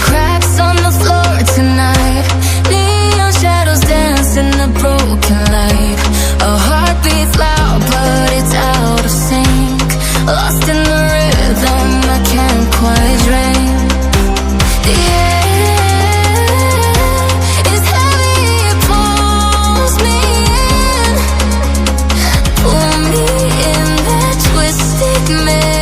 cracks on the floor tonight. Neon shadows dance in the broken light. A heart beats loud but it's out of sync. Lost in the rhythm, I can't quite drink. The air is heavy, it pulls me in. Pull me in that twisted maze.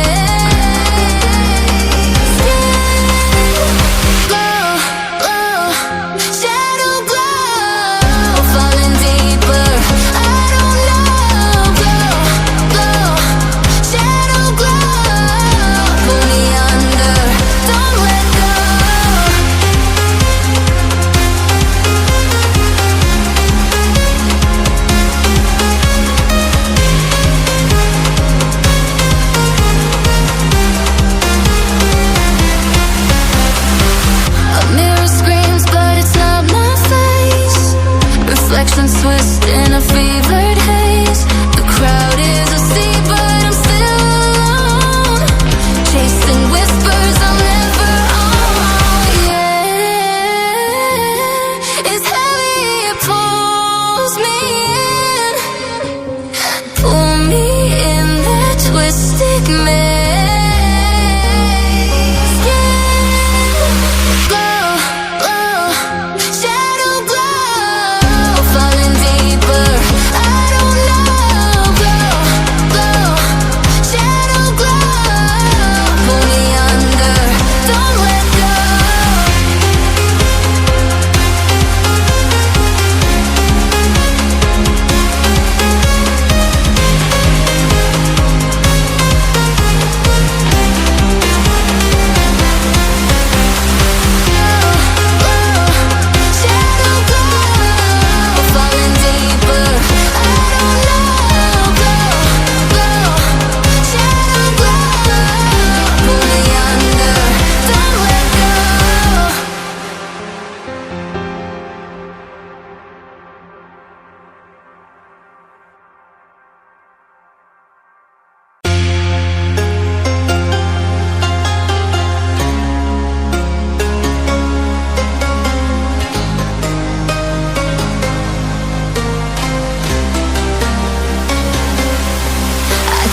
Reflections twist in a fevered haze. The crowd is asleep, but I'm still alone, chasing whispers I'll never own. Yeah, it's heavy, it pulls me in. Pull me in that twisted maze.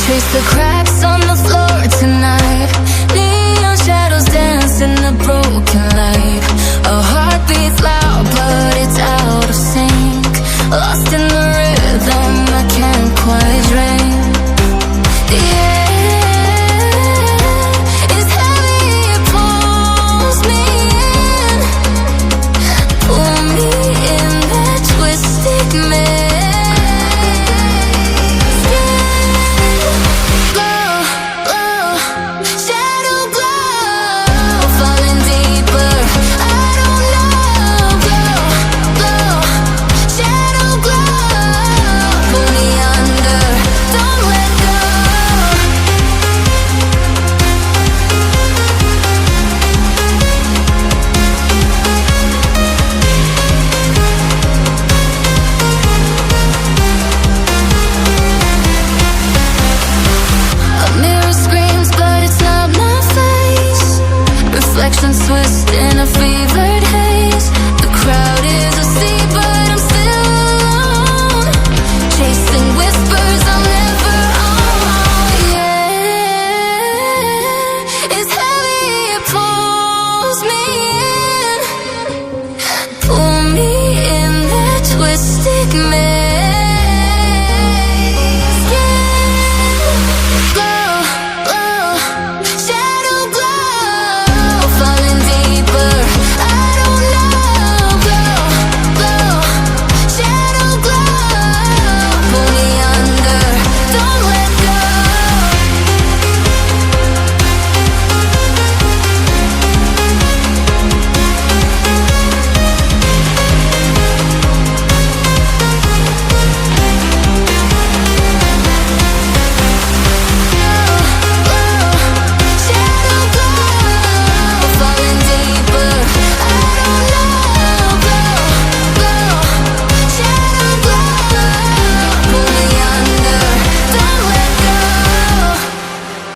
Trace the cracks on the floor tonight. Neon shadows dance in the broken light. A heart beats loud but it's out of sync. Lost in the rhythm, I can't quite drink. The air is heavy, it pulls me in. Pull me in that twisted maze. Reflections twist in a fevered haze. The crowd is asleep, but I'm still alone, chasing whispers I'll never own. Yeah, it's heavy, it pulls me in. Pull me in that twisted maze.